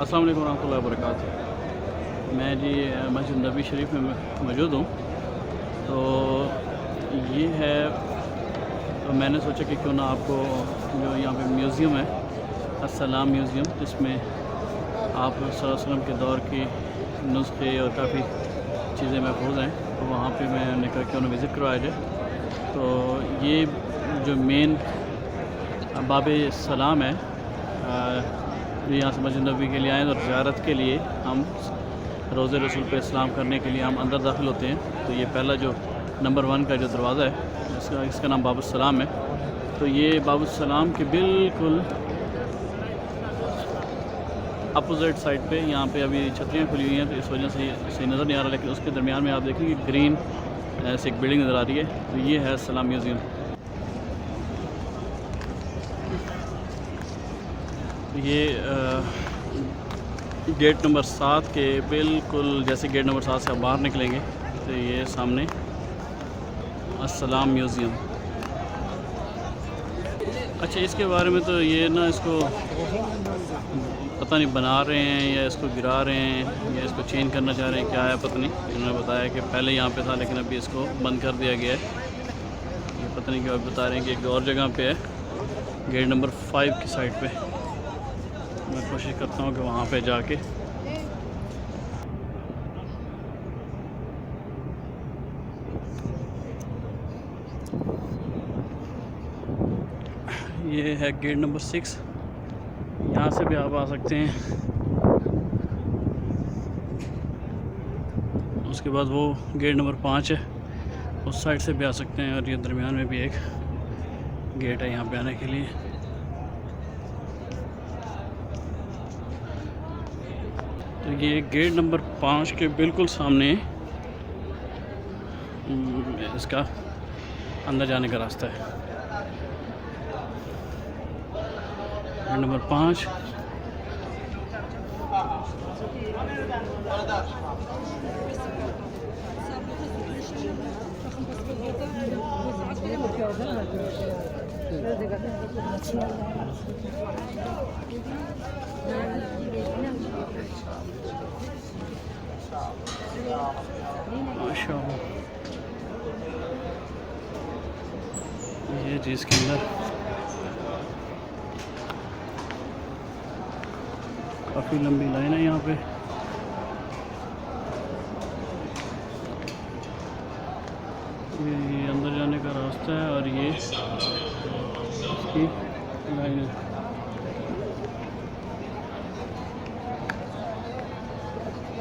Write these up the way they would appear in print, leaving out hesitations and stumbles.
अस्सलाम वालेकुम रहमतुल्लाहि व बरकातुहू। मैं जी मस्जिद नबी शरीफ में मौजूद हूँ। तो ये है, तो मैंने सोचा कि क्यों ना आपको जो यहाँ पे म्यूज़ियम है, अस्सलाम म्यूज़ियम, जिसमें आप सल्लल्लाहु अलैहि वसल्लम के दौर की नुस्खे और काफ़ी चीज़ें महफूज हैं, तो वहाँ पे मैंने कहा क्यों ना विज़िट करवाया जाए। तो ये जो मेन बाब सलाम है, जो यहाँ से मस्जिद नबी के लिए आए और ज़ियारत के लिए हम रोज़े रसूल पे सलाम करने के लिए हम अंदर दाखिल होते हैं। तो ये पहला जो नंबर 1 का जो दरवाज़ा है, इसका नाम बाबुस्सलाम है। तो ये बाबुस्सलाम के बिल्कुल अपोजिट साइड पे यहाँ पे अभी छतरियाँ खुली हुई हैं, तो इस वजह से सही नज़र नहीं आ रहा, लेकिन उसके दरमियान में आप देखेंगे ग्रीन ऐसे एक बिल्डिंग नज़र आ रही है। तो ये है सलाम म्यूज़ियम। ये गेट नंबर 7 के बिल्कुल जैसे गेट नंबर 7 से आप बाहर निकलेंगे तो ये सामने अस्सलाम म्यूज़ियम। अच्छा, इसके बारे में तो ये ना, इसको पता नहीं बना रहे हैं या इसको गिरा रहे हैं या इसको चेंज करना चाह रहे हैं, क्या है पता नहीं। इन्होंने बताया कि पहले यहाँ पे था लेकिन अभी इसको बंद कर दिया गया है। ये पता नहीं क्यों, बता रहे हैं कि एक और जगह पे है, गेट नंबर 5 की साइड पे। मैं कोशिश करता हूँ कि वहाँ पे जाके ये है गेट नंबर 6, यहाँ से भी आप आ सकते हैं। उसके बाद वो गेट नंबर 5 है, उस साइड से भी आ सकते हैं। और ये दरमियान में भी एक गेट है यहाँ पे आने के लिए। तो ये गेट नंबर 5 के बिल्कुल सामने इसका अंदर जाने का रास्ता है। गेट नंबर 5 माशाअल्लाह। ये जी इसके अंदर काफ़ी लंबी लाइन है यहाँ पे। ये अंदर जाने का रास्ता है और ये इसकी लाइन है।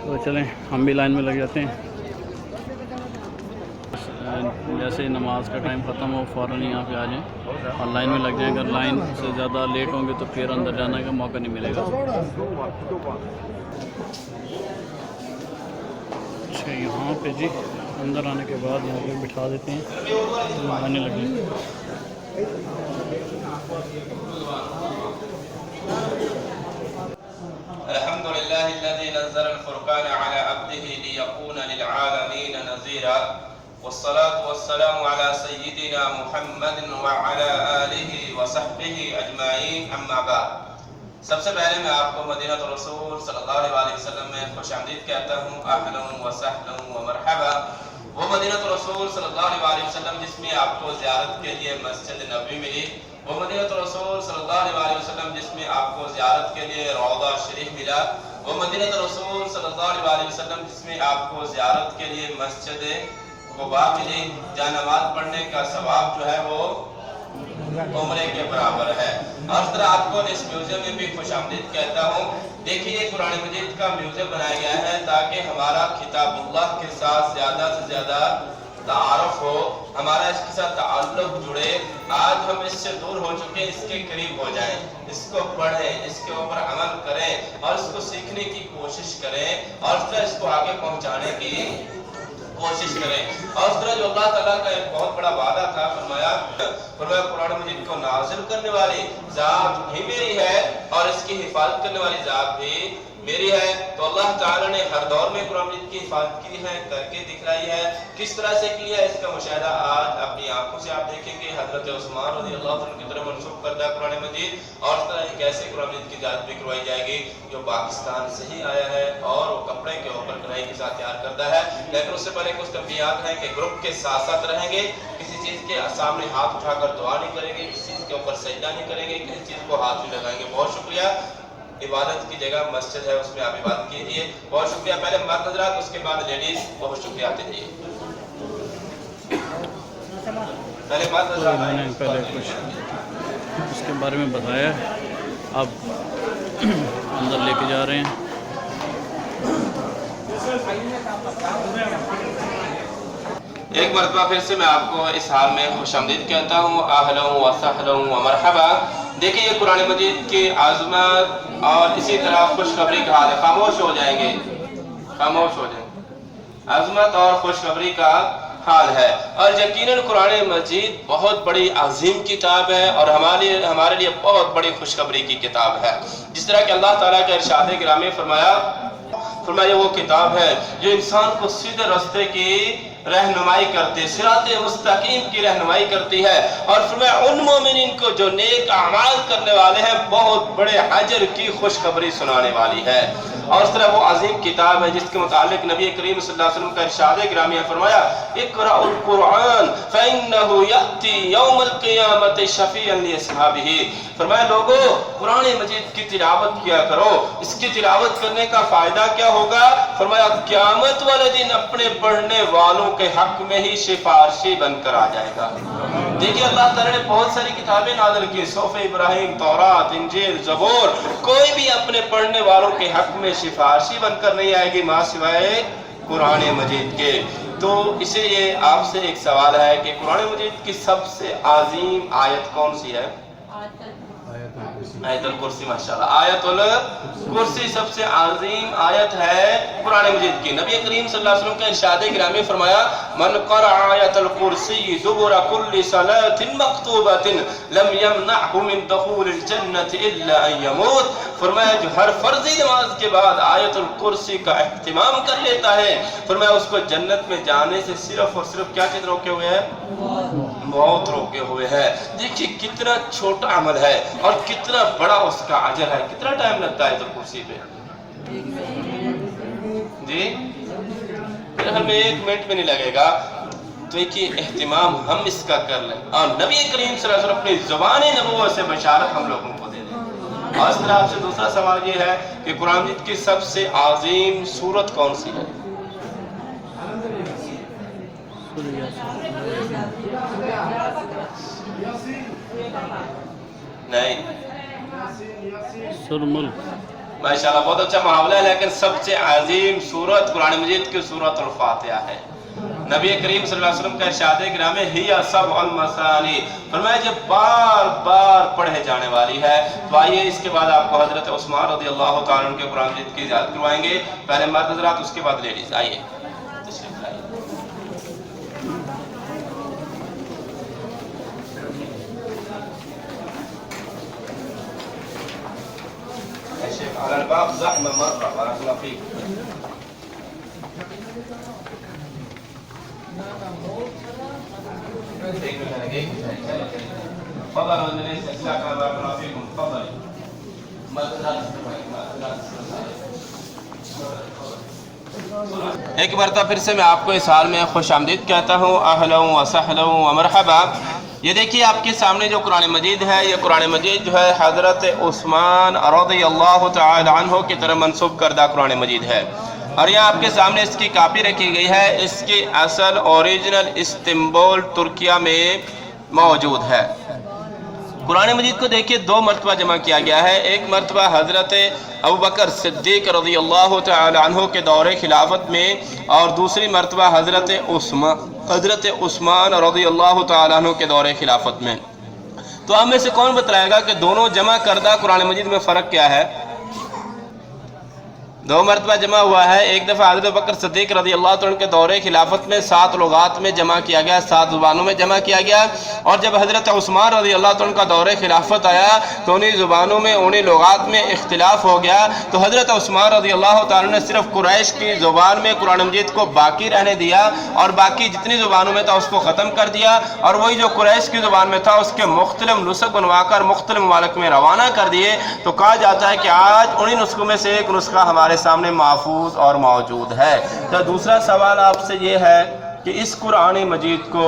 तो चलें हम भी लाइन में लग जाते हैं। जैसे ही नमाज का टाइम ख़त्म हो फ़ौरन यहाँ पे आ जाएं और लाइन में लग जाएं। अगर लाइन से ज़्यादा लेट होंगे तो फिर अंदर जाने का मौका नहीं मिलेगा। अच्छा, यहाँ पे जी अंदर आने के बाद यहाँ पे बिठा देते हैं, तो आने लगे। अल्हम्दुलिल्लाहिल्लज़ी नज़्ज़ल अल-फ़ुरक़ान अला अब्दिही लियकूना लिल-आलमीन नज़ीरा वस्सलातु वस्सलामु अला सय्यिदिना मुहम्मदिन व अला आलिहि व सहबिहि अजमाइन, अम्मा बाद। सबसे पहले मैं आपको मदीनतुर रसूल सल्लल्लाहु अलैहि वसल्लम में खुशामदीद कहता हूँ। अहलन व सहलन व मरहबा। वो मदीनतुर रसूल सल्लल्लाहु अलैहि वसल्लम जिसमें आपको ज़ियारत के लिए मस्जिद नबी मिली, वो मदीनतुर रसूल सल्लल्लाहु अलैहि वसल्लम जिसमें आपको ज़ियारत के लिए रौज़ा शरीफ मिला, वो मदीनतुर रसूल सल्लल्लाहु अलैहि वसल्लम जिसमें आपको ज़ियारत के लिए मस्जिद कुबा मिली, जहाँ नमाज पढ़ने का सवाब जो है वो उम्रे के बराबर है। और तरह आपको इस म्यूजियम में भी खुशामदीद कहता हूँ। देखिए, कुरान मजीद का म्यूजियम बनाया गया है ताकि हमारा किताबुल्लाह के साथ ज़्यादा से ज़्यादा तारुफ हो, हमारा इसके साथ ताल्लुक जुड़े। आज हम इससे दूर हो चुके, इसके करीब हो जाएं, इसको पढ़ें, इसके ऊपर अमल करें और इसको सीखने की कोशिश करें और फिर इसको आगे पहुँचाने की कोशिश करें। और उस तरह जो अल्लाह ताला का एक बहुत बड़ा वादा था, फरमाया कुरान मजीद को नाज़िल करने वाले ذات بھی میری ہے اور اس کی حفاظت کرنے والی ذات بھی میری ہے۔ تو اللہ تعالیٰ نے ہر دور میں قرآن مجید کی حفاظت کی ہے، کر کے دکھلائی ہے۔ کس طرح سے کی ہے اس کا مشاہدہ آج اپنی آنکھوں سے آپ دیکھیں گے۔ حضرت عثمان رضی اللہ عنہ کی طرف منسوب کردہ قرآن مجید اور اس طرح کیسے قرآن مجید کی حفاظت بھی کروائی جائے گی جو پاکستان سے ہی آیا ہے اور وہ کپڑے کے اوپر کڑھائی کے ساتھ تیار کرتا ہے۔ لیکن اس سے پہلے کچھ تنبیہات ہیں کہ گروپ کے ساتھ ساتھ رہیں گے، کسی چیز کے سامنے ہاتھ اٹھا کر دعا نہیں کریں گے، کسی چیز کے اوپر سجدہ نہیں کریں گے، کسی چیز کو ہاتھ نہیں لگائیں گے۔ بہت شکریہ۔ عبادت کی جگہ مسجد ہے، اس میں آپ عبادت کیجیے۔ بہت شکریہ۔ پہلے مرد حضرات، اس کے بعد لیڈیز۔ بہت شکریہ، آتے رہیے۔ پہلے مرد حضرات، میں نے پہلے کچھ اس کے بارے میں بتایا، اب اندر لے کے جا رہے ہیں۔ ایک مرتبہ پھر سے میں آپ کو اس حال میں خوش آمدید کہتا ہوں، اہلا و سہلا و مرحبا۔ دیکھیں یہ قرآن مجید کی عظمت اور اسی طرح خوشخبری کا حال ہے۔ خاموش ہو جائیں گے، خاموش ہو جائیں گے۔ عظمت اور خوشخبری کا حال ہے، اور یقیناً قرآن مجید بہت بڑی عظیم کتاب ہے اور ہمارے لیے بہت بڑی خوشخبری کی کتاب ہے۔ جس طرح کہ اللہ تعالیٰ کا ارشاد گرامی فرمایا وہ کتاب ہے جو انسان کو سیدھے راستے کی رہنمائی کرتی ہے، صراط مستقیم کی رہنمائی کرتی ہے، اور فرمایا ان مومنین کو جو نیک اعمال کرنے والے ہیں بہت بڑے اجر کی خوشخبری سنانے والی ہے۔ اور اس طرح وہ عظیم کتاب ہے جس کے متعلق نبی کریم صلی اللہ علیہ وسلم کا ارشاد گرامی ہے، فرمایا اقرأوا القرآن فإنه يأتي يوم القیامة شفیعا لأصحابہ۔ فرمایا لوگو قرآن مجید کی تلاوت کیا کرو، اس کی تلاوت کرنے کا فائدہ کیا ہوگا؟ فرمایا قیامت والے دن اپنے پڑھنے والوں کے حق میں ہی سفارشی بن کر آ جائے گا۔ دیکھیے اللہ تعالیٰ نے بہت ساری کتابیں نازل کی، صحف ابراہیم، تورات، انجیل، زبور، کوئی بھی اپنے پڑھنے والوں کے حق میں سفارشی بن کر نہیں آئے گی ماں سوائے قرآن مجید کے۔ تو اسے یہ آپ سے ایک سوال ہے کہ قرآن مجید کی سب سے عظیم آیت کون سی ہے؟ آیت الکرسی۔ ماشاءاللہ، آیت الکرسی سب سے عظیم آیت ہے قرآن مجید کی۔ نبی کریم صلی اللہ علیہ وسلم کا ارشاد گرامی فرمایا من قرأ آیت الکرسی دبر کل صلاۃ مکتوبۃ لم یمنعہ من دخول الجنۃ الا ان یموت۔ فرمایا جو ہر فرضی نماز کے بعد آیت الکرسی کا اہتمام کر لیتا ہے، فرمایا اس کو جنت میں جانے سے صرف اور صرف کیا چیز روکے ہوئے ہے؟ موت روکے ہوئے ہے۔ دیکھیے کتنا چھوٹا عمل ہے اور کتنا بڑا اس کا اجر ہے۔ کتنا ٹائم لگتا ہے تو کرسی پہ؟ جی میرے خیال میں 1 منٹ میں نہیں لگے گا۔ تو ایک اہتمام ہم اس کا کر لیں اور نبی کریم صلی اللہ علیہ وسلم اپنی زبان نبوت سے بشارت ہم لوگوں کو دے دیں۔ اور اس طرح آپ سے دوسرا سوال یہ ہے کہ قرآن مجید کی سب سے عظیم سورت کون سی ہے؟ نہیں، سورۃ الملک۔ ماشاءاللہ بہت اچھا محاورہ ہے، لیکن سب سے عظیم سورت قرآن مجید کی سورت الفاتحہ ہے۔ نبی کریم صلی اللہ علیہ وسلم کا ارشاد گرامی ہی سبع المثانی، فرمایا جب بار بار پڑھے جانے والی ہے۔ تو آئیے اس کے بعد آپ کو حضرت عثمان رضی اللہ تعالیٰ عنہ کے قرآن مجید کی زیارت کروائیں گے۔ پہلے مرد حضرات، اس کے بعد لیڈیز۔ آئیے تشریف لائیے۔ شیخ على الباب زحمة مرة، بارك الله فيك۔ تفضل النبي استسلاك بارك الله فيكم، تفضل۔ ایک مرتبہ پھر سے میں آپ کو اس حال میں خوش آمدید کہتا ہوں، اہلا و سہلا و مرحبا۔ یہ دیکھیے آپ کے سامنے جو قرآن مجید ہے، یہ قرآن مجید جو ہے حضرت عثمان رضی اللہ تعالی عنہ کی طرف منسوب کردہ قرآن مجید ہے، اور یہاں آپ کے سامنے اس کی کاپی رکھی گئی ہے۔ اس کی اصل اوریجنل استنبول ترکیہ میں موجود ہے۔ قرآن مجید کو دیکھیے 2 مرتبہ جمع کیا گیا ہے۔ ایک مرتبہ حضرت ابوبکر صدیق رضی اللہ تعالی عنہ کے دور خلافت میں، اور دوسری مرتبہ حضرت عثمان رضی اللہ تعالی عنہ کے دور خلافت میں۔ تو ہم میں سے کون بتلائے گا کہ دونوں جمع کردہ قرآن مجید میں فرق کیا ہے؟ 2 मरतबा जमा हुआ है। एक दफ़ा हज़रत बकर सिद्दीक़ रज़ी अल्लाह तआला के दौरे खिलाफत में 7 लुगात में जमा किया गया, 7 ज़ुबानों में जमा किया गया। और जब हज़रत उस्मान रज़ी अल्लाह तआला का दौरे खिलाफत आया तो उन्हीं ज़ुबानों में, उन्हीं लुगात में इख्तिलाफ हो गया। तो हज़रत उस्मान रज़ी अल्लाह तआला ने सिर्फ कुरैश की ज़ुबान में कुरान मजीद को बाकी रहने दिया और बाकी जितनी ज़ुबानों में था उसको ख़त्म कर दिया, और वही जो कुरैश की ज़ुबान में था उसके मुख्तलिफ नुस्ख बनवाकर मुख्तलिफ ममालिक में रवाना कर दिए। तो कहा जाता है कि आज उन्हीं नुस्खों में से एक नुस्खा हमारे सामने महफूज और मौजूद है। तो दूसरा सवाल आपसे ये है कि इस कुरान मजीद को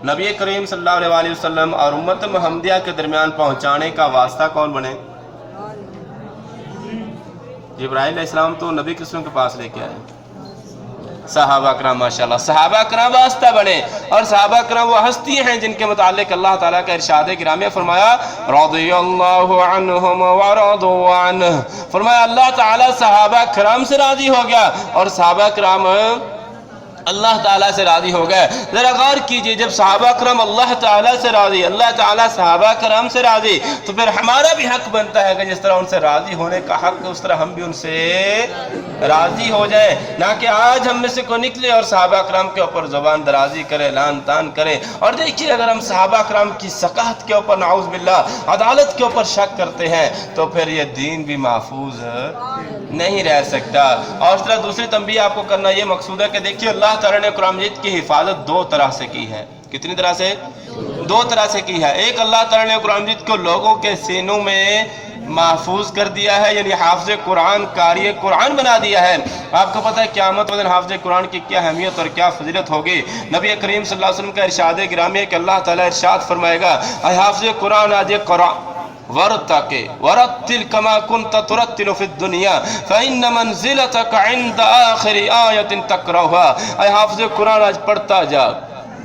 नबी करीम सल्लल्लाहु अलैहि वसल्लम और उम्मत मुहम्मदिया के दरमियान पहुँचाने का वास्ता कौन बने? जिब्राइल अलैहिस्सलाम तो नबी किस्म के पास लेके आए, सहाबा करम, माशाल्लाह सहाबा करम वास्ता बने। और सहाबा करम वो हस्ती हैं जिनके मुतालिक अल्लाह ताला का इरशाद गिरामी फरमाया रज़ियल्लाहु अन्हुम व रज़ू अन्हु, फरमाया अल्लाह ताला सहाबा करम से राजी हो गया और सहाबा करम अल्लाह ताला से राजी हो गए। जरा गौर कीजिए, जब सहाबा करम अल्लाह ताला से राजी, अल्लाह ताला सहाबा करम से राजी, तो फिर हमारा भी हक बनता है कि जिस तरह उनसे राजी होने का हक उस तरह हम भी उनसे राजी हो जाए। ना कि आज हम में से कोई निकले और सहाबा करम के ऊपर ज़बान दराजी करे, लान तान करे। और देखिए, अगर हम सहाबा करम की सकात के ऊपर, नाउज़ बिल्लाह, अदालत के ऊपर शक करते हैं तो फिर ये दीन भी महफूज नहीं रह सकता। और इस तरह दूसरी तंबीह आपको करना ये मकसूद है कि देखिए अल्लाह ताला ने कुरान मजीद की हिफाजत 2 तरह से की है। कितनी तरह से? 2 तरह से की है। एक, अल्लाह ताला ने कुरान मजीद को लोगों के सीनों में महफूज कर दिया है, यानी हाफिज़ कुरान, कारी कुरान बना दिया है। आपको पता है क़यामत वाले दिन हाफिज़ कुरान की क्या अहमियत और क्या फजीलत होगी। नबी करीम सल्लल्लाहु अलैहि वसल्लम का इरशाद गिरामी है कि अल्लाह ताला इरशाद फरमाएगा, ऐ हाफिज़ कुरान, आज कुरान वरतके वरत्तिल कमा कुन्त तुरत्तिलु फिद दुनिया फइन्न मंजिलतक इन्द आखिरी आयतिन तकरहुहा। ऐ हाफिज़ कुरान, आज पढ़ता जा,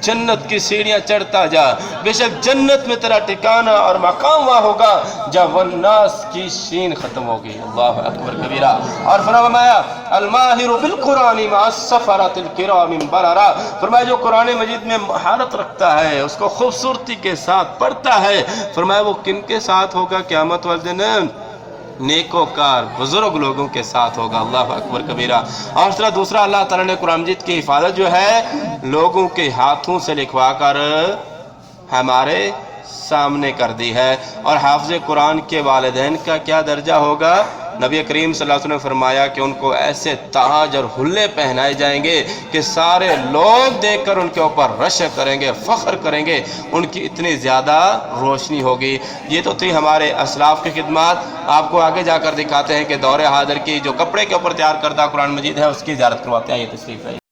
जन्नत की सीढ़ियां चढ़ता जा, बेशक जन्नत में तेरा ठिकाना और मकाम वहाँ होगा जब वन्नास की शीन खत्म होगी। अल्लाह अकबर कबीरा। और फरमाया अल माहिरु बिल कुरानी मा सफरतिल किरामिन बररा, फरमाया जो कुरान मजीद में महारत रखता है, उसको खूबसूरती के साथ पढ़ता है, फरमाया वो किन के साथ होगा क़यामत वाले दिन? नेकोकार बुजुर्ग लोगों के साथ होगा। अल्लाह अकबर कबीरा। और दूसरा, अल्लाह ताला ने कुरान मजीद की हिफाजत जो है लोगों के हाथों से लिखवा कर हमारे सामने कर दी है। और हाफिज़ कुरान के वालिदैन का क्या दर्जा होगा? नबी करीम सल्लल्लाहु अलैहि वसल्लम ने फरमाया कि उनको ऐसे ताज और हुल्ले पहनाए जाएंगे कि सारे लोग देखकर उनके ऊपर रश्क करेंगे, फ़ख्र करेंगे, उनकी इतनी ज़्यादा रोशनी होगी। ये तो थी हमारे असलाफ़ की खिदमत। आपको आगे जाकर दिखाते हैं कि दौरे हाज़िर की जो कपड़े के ऊपर तैयार करता कुरान मजीद है उसकी ज़ियारत करवाते हैं। ये तशरीफ़ है।